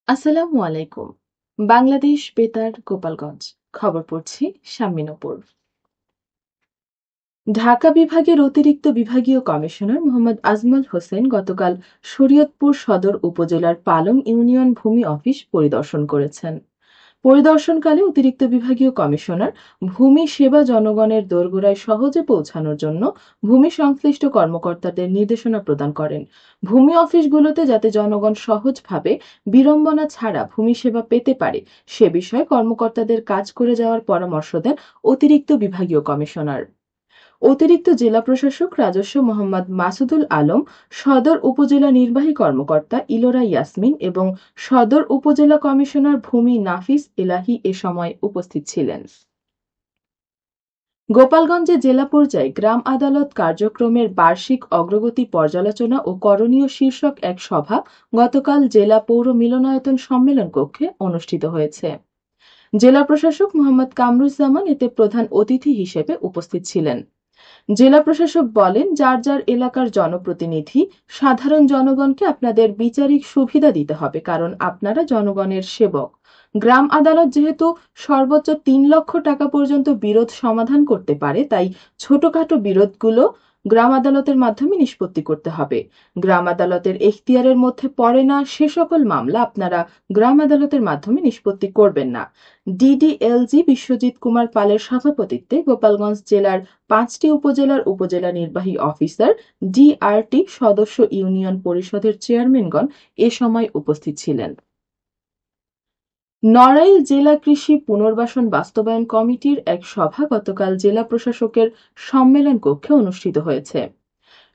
আসসালামু আলাইকুম। বাংলাদেশ বেতার গোপালগঞ্জ। খবর পড়ছি শাম্মী নূপুর। ঢাকা বিভাগের অতিরিক্ত বিভাগীয় কমিশনার মোহাম্মদ আজমল হোসেন গতকাল শরীয়তপুর সদর উপজেলার পালং ইউনিয়ন ভূমি অফিস পরিদর্শন করেছেন। পরিদর্শনকালে অতিরিক্ত বিভাগীয় কমিশনার ভূমি সেবা জনগণের দোরগোড়ায় সহজে পৌঁছানোর জন্য ভূমি সংশ্লিষ্ট কর্মকর্তাদের নির্দেশনা প্রদান করেন। ভূমি অফিসগুলোতে যাতে জনগণ সহজভাবে বিড়ম্বনা ছাড়া ভূমি সেবা পেতে পারে সে বিষয়ে কর্মকর্তাদের কাজ করে যাওয়ার পরামর্শ দেন অতিরিক্ত বিভাগীয় কমিশনার। অতিরিক্ত জেলা প্রশাসক রাজস্ব মোহাম্মদ মাসুদুল আলম, সদর উপজেলা নির্বাহী কর্মকর্তা ইলোরা ইয়াসমিন এবং সদর উপজেলা কমিশনার ভূমি নাফিস এলাহী এ সময় উপস্থিত ছিলেন। গোপালগঞ্জে জেলা পর্যায়ে গ্রাম আদালত কার্যক্রমের বার্ষিক অগ্রগতি পর্যালোচনা ও করণীয় শীর্ষক এক সভা গতকাল জেলা পৌর মিলনায়তন সম্মেলন কক্ষে অনুষ্ঠিত হয়েছে। জেলা প্রশাসক মোহাম্মদ কামরুজ্জামান এতে প্রধান অতিথি হিসেবে উপস্থিত ছিলেন। জেলা প্রশাসক বলেন, যার যার এলাকার জনপ্রতিনিধি সাধারণ জনগণকে আপনাদের বিচারিক সুবিধা দিতে হবে, কারণ আপনারা জনগণের সেবক। গ্রাম আদালত যেহেতু সর্বোচ্চ ৩ লক্ষ টাকা পর্যন্ত বিরোধ সমাধান করতে পারে, তাই ছোটখাটো বিরোধগুলো গ্রাম আদালতের মাধ্যমে নিষ্পত্তি করতে হবে। গ্রাম আদালতের এখতিয়ারের মধ্যে পড়ে না সে সকল মামলা আপনারা গ্রাম আদালতের মাধ্যমে নিষ্পত্তি করবেন না। ডিডিএলজি বিশ্বজিৎ কুমার পালের সভাপতিত্বে গোপালগঞ্জ জেলার ৫টি উপজেলার উপজেলা নির্বাহী অফিসার, ডিআরটি সদস্য, ইউনিয়ন পরিষদের চেয়ারম্যানগণ এ সময় উপস্থিত ছিলেন। নড়াইল জেলা কৃষি পুনর্বাসন বাস্তবায়ন কমিটির এক সভা গতকাল জেলা প্রশাসকের সম্মেলন কক্ষে অনুষ্ঠিত হয়েছে।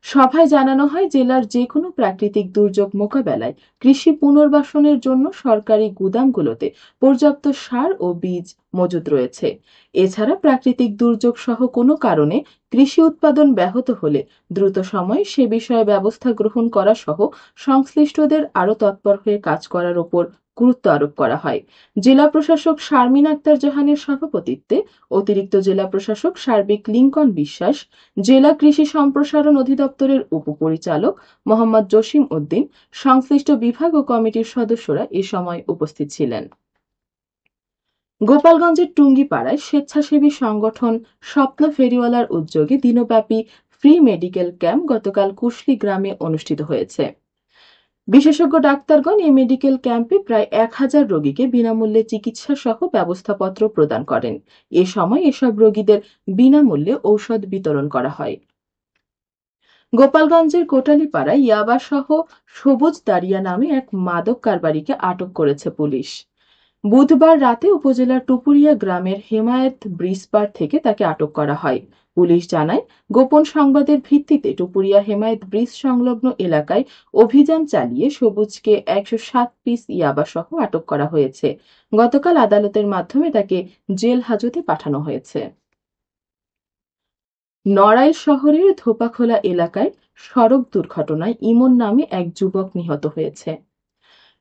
সভায় জানানো হয়, জেলার যে কোনো প্রাকৃতিক দুর্যোগ মোকাবেলায় কৃষি পুনর্বাসনের জন্য সরকারি গুদামগুলোতে পর্যাপ্ত সার ও বীজ মজুদ রয়েছে। এছাড়া প্রাকৃতিক দুর্যোগ সহ কোনো কারণে কৃষি উৎপাদন ব্যাহত হলে দ্রুত সময়ে সে বিষয়ে ব্যবস্থা গ্রহণ করা সহ সংশ্লিষ্টদের আরও তৎপর হয়ে কাজ করার উপর গুরুত্ব আরোপ করা হয়। জেলা প্রশাসক শারমিন আক্তার জাহানের সভাপতিত্বে অতিরিক্ত জেলা প্রশাসক সার্বিক লিঙ্কন বিশ্বাস, জেলা কৃষি সম্প্রসারণ অধিদপ্তরের উপপরিচালক মোহাম্মদ জসিম উদ্দিন, সংশ্লিষ্ট বিভাগ ও কমিটির সদস্যরা এ সময় উপস্থিত ছিলেন। গোপালগঞ্জের টুঙ্গিপাড়ায় স্বেচ্ছাসেবী সংগঠন স্বপ্ন ফেরিওয়ালার উদ্যোগে দিনব্যাপী ফ্রি মেডিকেল ক্যাম্প গতকাল কুশলী গ্রামে অনুষ্ঠিত হয়েছে। বিশেষজ্ঞ ডাক্তারগণ এই মেডিকেল ক্যাম্পে প্রায় ১,০০০ রোগীকে বিনামূল্যে চিকিৎসা সহ ব্যবস্থাপত্র প্রদান করেন। এ সময় এসব রোগীদের বিনামূল্যে ঔষধ বিতরণ করা হয়। গোপালগঞ্জের কোটালীপাড়ায় ইয়াবা সহ সবুজ দারিয়া নামে এক মাদক কারবারিকে আটক করেছে পুলিশ। বুধবার রাতে উপজেলার টুপুরিয়া গ্রামের হেমায়েত ব্রিজ পার থেকে তাকে আটক করা হয়। পুলিশ জানায়, গোপন সংবাদের ভিত্তিতে টুপুরিয়া হেমায়েত ব্রিজ সংলগ্ন এলাকায় অভিযান চালিয়ে সবুজকে ১০৭ পিস ইয়াবা সহ আটক করা হয়েছে। গতকাল আদালতের মাধ্যমে তাকে জেল হাজতে পাঠানো হয়েছে। নড়াইল শহরের ধোপাখোলা এলাকায় সড়ক দুর্ঘটনায় ইমন নামে এক যুবক নিহত হয়েছে।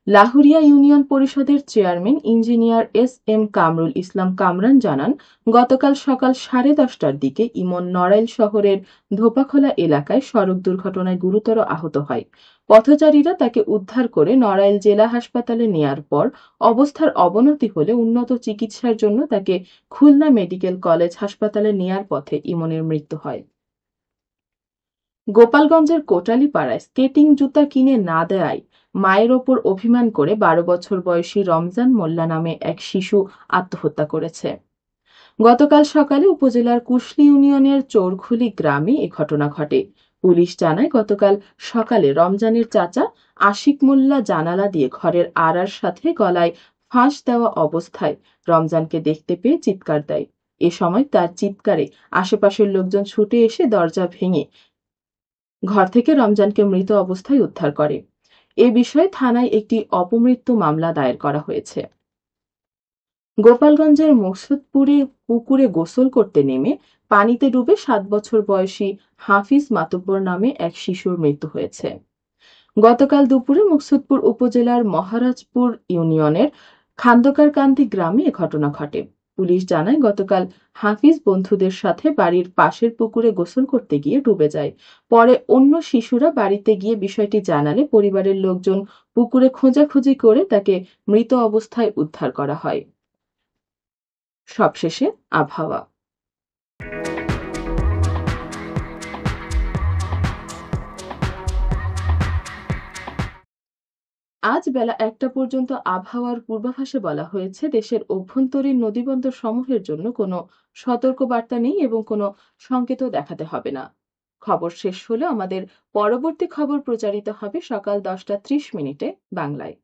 লাহুরিয়া ইউনিয়ন পরিষদের chairman engineer SM. Kamrul Islam Kamran জানান, গতকাল সকাল 10:30টার দিকে ইমন নড়াইল শহরের ধোপাখোলা এলাকায় সড়ক দুর্ঘটনায় গুরুতর আহত হয়। পথচারীরা তাকে উদ্ধার করে নড়াইল জেলা হাসপাতালে নেয়ার পর অবস্থার অবনতি হলে উন্নত চিকিৎসার জন্য তাকে খুলনা মেডিকেল কলেজ হাসপাতালে নেয়ার পথে ইমনের মৃত্যু হয়। গোপালগঞ্জের কোটালীপাড়ায় স্কেটিং জুতা কিনে না দেয়ায় মায়ের ওপর অভিমান করে ১২ বছর বয়সী রমজান মোল্লা নামে এক শিশু আত্মহত্যা করেছে। গতকাল সকালে উপজেলার কুশলী ইউনিয়নের চোরখুলি গ্রামে এ ঘটনা ঘটে। পুলিশ জানায়, গতকাল সকালে রমজানের চাচা আশিক মোল্লা জানালা দিয়ে ঘরের আড়ার সাথে গলায় ফাঁস দেওয়া অবস্থায় রমজানকে দেখতে পেয়ে চিৎকার দেয়। এ সময় তার চিৎকারে আশেপাশের লোকজন ছুটে এসে দরজা ভেঙে ঘর থেকে রমজানকে মৃত অবস্থায় উদ্ধার করে। এ বিষয়ে থানায় একটি অপমৃত্যু মামলা দায়ের করা হয়েছে। গোপালগঞ্জের মকসুদপুরে পুকুরে গোসল করতে নেমে পানিতে ডুবে ৭ বছর বয়সী হাফিজ মাতুব্বর নামে এক শিশুর মৃত্যু হয়েছে। গতকাল দুপুরে মকসুদপুর উপজেলার মহারাজপুর ইউনিয়নের খান্দকারকান্দি গ্রামে এ ঘটনা ঘটে। পুলিশ জানায়, গতকাল হাফিজ বন্ধুদের সাথে বাড়ির পাশের পুকুরে গোসল করতে গিয়ে ডুবে যায়। পরে অন্য শিশুরা বাড়িতে গিয়ে বিষয়টি জানালে পরিবারের লোকজন পুকুরে খোঁজাখুঁজি করে তাকে মৃত অবস্থায় উদ্ধার করা হয়। সবশেষে আবহাওয়া। আজ বেলা ১টা পর্যন্ত আবহাওয়ার পূর্বাভাসে বলা হয়েছে, দেশের অভ্যন্তরীণ নদীবন্দর সমূহের জন্য কোনো সতর্কবার্তা নেই এবং কোনো সংকেতও দেখাতে হবে না। খবর শেষ হলে আমাদের পরবর্তী খবর প্রচারিত হবে সকাল ১০টা ৩০ মিনিটে বাংলায়।